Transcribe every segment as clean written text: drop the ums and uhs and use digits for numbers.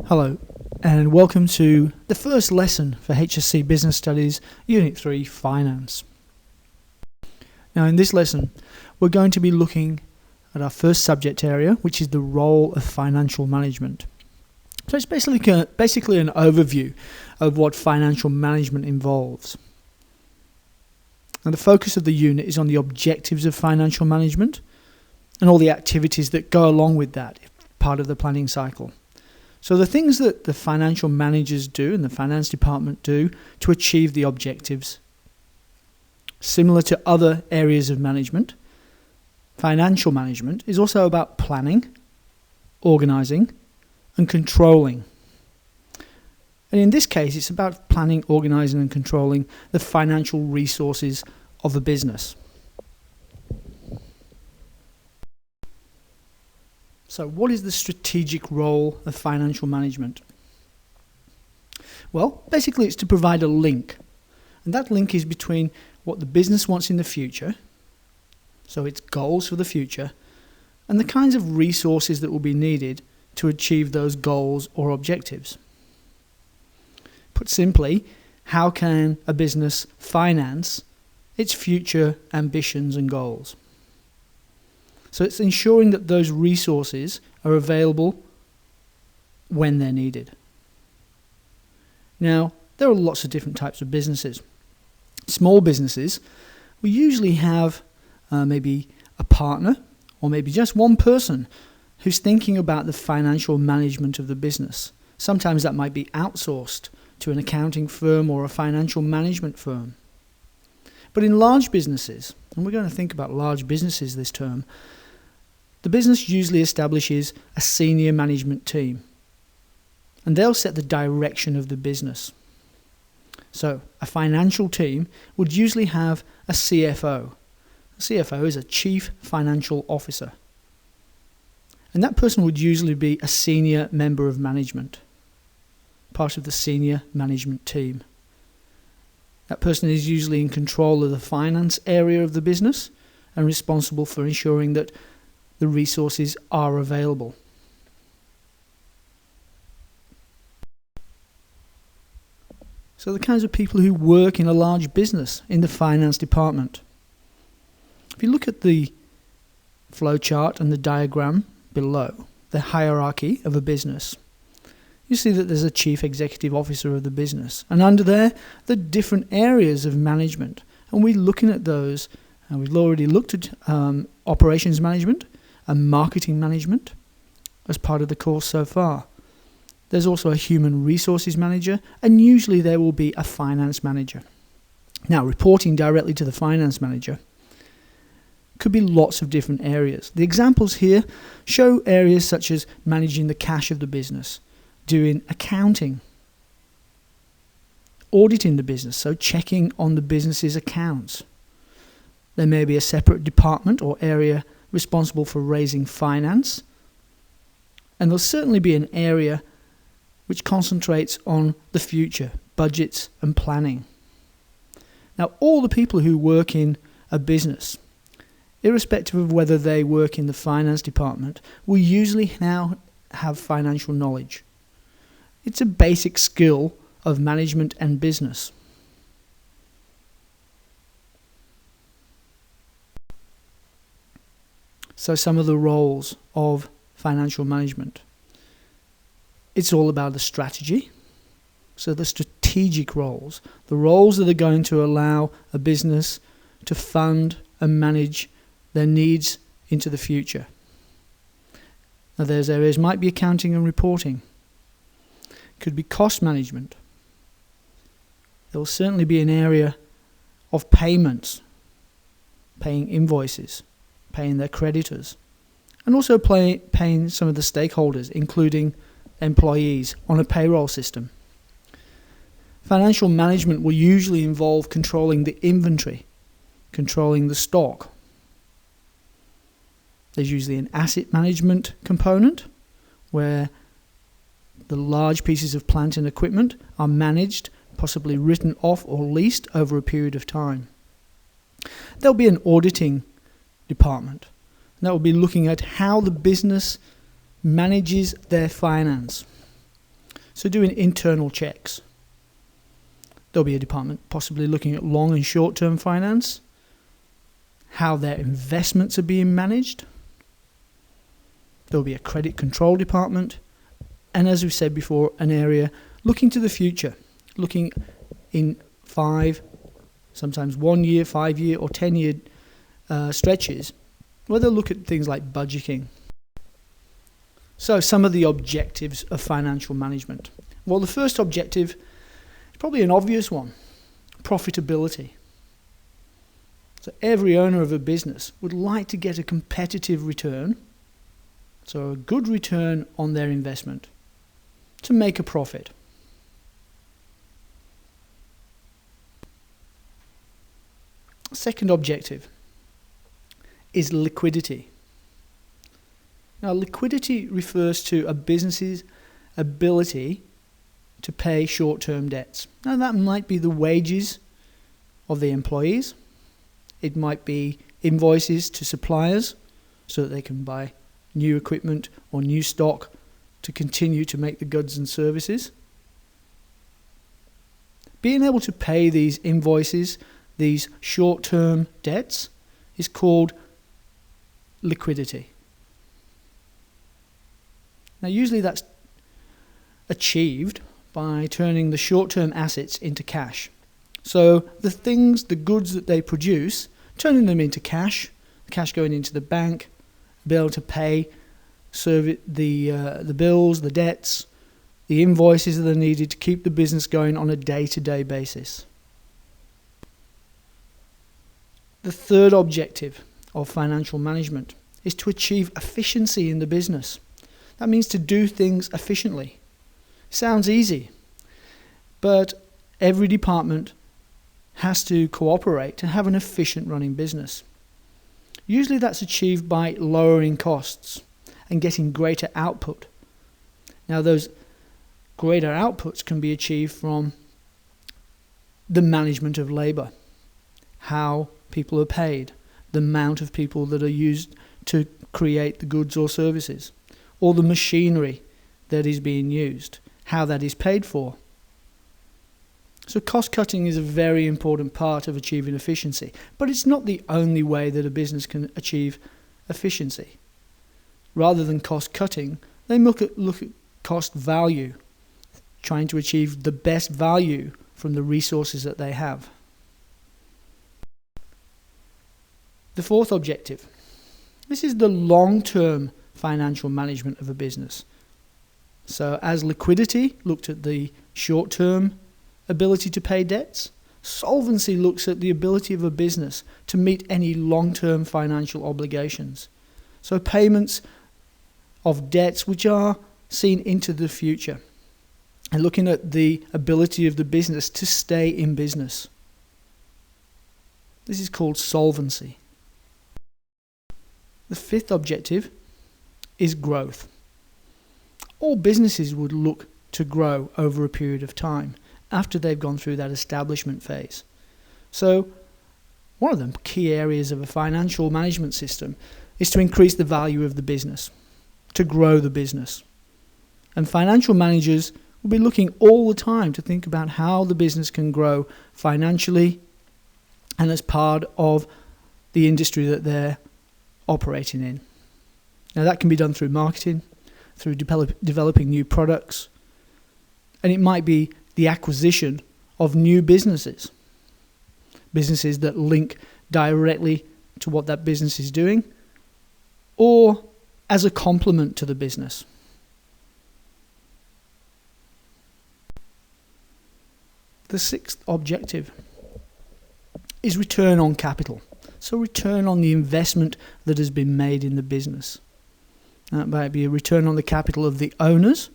Hello, and welcome to the first lesson for HSC Business Studies, Unit 3, Finance. Now in this lesson, we're going to be looking at our first subject area, which is the role of financial management. So it's basically an overview of what financial management involves. And the focus of the unit is on the objectives of financial management and all the activities that go along with that, part of the planning cycle. So the things that the financial managers do and the finance department do to achieve the objectives. Similar to other areas of management, financial management is also about planning, organising and controlling. And in this case, it's about planning, organising and controlling the financial resources of a business. So what is the strategic role of financial management? Well, basically it's to provide a link. And that link is between what the business wants in the future, so its goals for the future, and the kinds of resources that will be needed to achieve those goals or objectives. Put simply, how can a business finance its future ambitions and goals? So it's ensuring that those resources are available when they're needed. Now, there are lots of different types of businesses. Small businesses, we usually have maybe a partner or maybe just one person who's thinking about the financial management of the business. Sometimes that might be outsourced to an accounting firm or a financial management firm. But in large businesses, and we're going to think about large businesses this term, the business usually establishes a senior management team, and they'll set the direction of the business. So a financial team would usually have a CFO. A CFO is a Chief Financial Officer. And that person would usually be a senior member of management, part of the senior management team. That person is usually in control of the finance area of the business and responsible for ensuring that the resources are available. So the kinds of people who work in a large business in the finance department. If you look at the flowchart and the diagram below, the hierarchy of a business, you see that there's a chief executive officer of the business. And under there, the different areas of management. And we're looking at those, and we've already looked at operations management and marketing management as part of the course so far. There's also a human resources manager, and usually there will be a finance manager. Now, reporting directly to the finance manager could be lots of different areas. The examples here show areas such as managing the cash of the business, doing accounting, auditing the business, so checking on the business's accounts. There may be a separate department or area responsible for raising finance, and there'll certainly be an area which concentrates on the future, budgets and planning. Now, all the people who work in a business, irrespective of whether they work in the finance department, will usually now have financial knowledge. It's a basic skill of management and business. So some of the roles of financial management. It's all about the strategy. So the strategic roles, the roles that are going to allow a business to fund and manage their needs into the future. Now those areas might be accounting and reporting. Could be cost management. There will certainly be an area of payments, paying invoices, paying their creditors, and also paying some of the stakeholders, including employees, on a payroll system. Financial management will usually involve controlling the inventory, controlling the stock. There's usually an asset management component where the large pieces of plant and equipment are managed, possibly written off or leased over a period of time. There'll be an auditing department. That will be looking at how the business manages their finance. So doing internal checks. There'll be a department possibly looking at long and short-term finance, how their investments are being managed. There'll be a credit control department, and as we said before, an area looking to the future, looking in 5, sometimes 1 year, 5 year or 10 year stretches, where they'll look at things like budgeting. So some of the objectives of financial management. Well, the first objective is probably an obvious one: profitability. So every owner of a business would like to get a competitive return, so a good return on their investment, to make a profit. Second objective is liquidity. Now, liquidity refers to a business's ability to pay short-term debts. Now, that might be the wages of the employees. It might be invoices to suppliers so that they can buy new equipment or new stock to continue to make the goods and services. Being able to pay these invoices, these short-term debts, is called liquidity. Now, usually that's achieved by turning the short-term assets into cash. So the goods that they produce, turning them into cash, cash going into the bank, be able to pay the bills, the debts, the invoices that are needed to keep the business going on a day-to-day basis. The third objective of financial management is to achieve efficiency in the business. That means to do things efficiently. Sounds easy, but every department has to cooperate to have an efficient running business. Usually that's achieved by lowering costs and getting greater output. Now, those greater outputs can be achieved from the management of labor, how people are paid, the amount of people that are used to create the goods or services, or the machinery that is being used, how that is paid for. So cost cutting is a very important part of achieving efficiency, but it's not the only way that a business can achieve efficiency. Rather than cost cutting, they look at cost value, trying to achieve the best value from the resources that they have. The fourth objective. This is the long-term financial management of a business. So as liquidity looked at the short-term ability to pay debts, solvency looks at the ability of a business to meet any long-term financial obligations. So payments of debts which are seen into the future, and looking at the ability of the business to stay in business. This is called solvency. The fifth objective is growth. All businesses would look to grow over a period of time after they've gone through that establishment phase. So one of the key areas of a financial management system is to increase the value of the business, to grow the business. And financial managers will be looking all the time to think about how the business can grow financially and as part of the industry that they're operating in. Now that can be done through marketing, through developing new products, and it might be the acquisition of new businesses that link directly to what that business is doing, or as a complement to the business. The sixth objective is return on capital. So return on the investment that has been made in the business. That might be a return on the capital of the owners.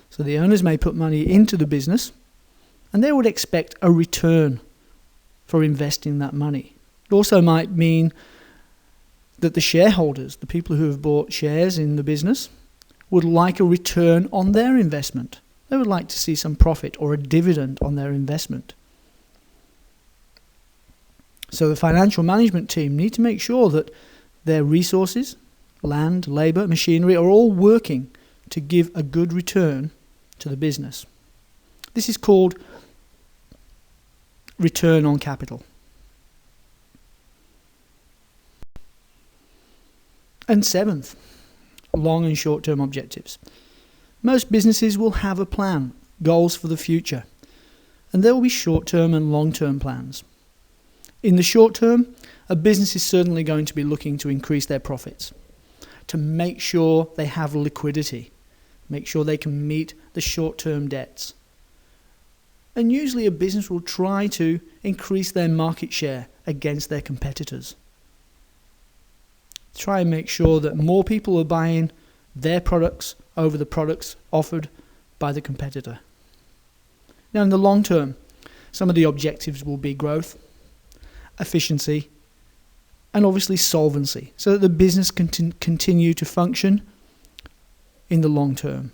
So the owners may put money into the business and they would expect a return for investing that money. It also might mean that the shareholders, the people who have bought shares in the business, would like a return on their investment. They would like to see some profit or a dividend on their investment. So the financial management team need to make sure that their resources, land, labour, machinery, are all working to give a good return to the business. This is called return on capital. And seventh, long and short-term objectives. Most businesses will have a plan, goals for the future, and there will be short-term and long-term plans. In the short term, a business is certainly going to be looking to increase their profits, to make sure they have liquidity, make sure they can meet the short-term debts. And usually a business will try to increase their market share against their competitors. Try and make sure that more people are buying their products over the products offered by the competitor. Now in the long term, some of the objectives will be growth, efficiency, and obviously solvency, so that the business can continue to function in the long term.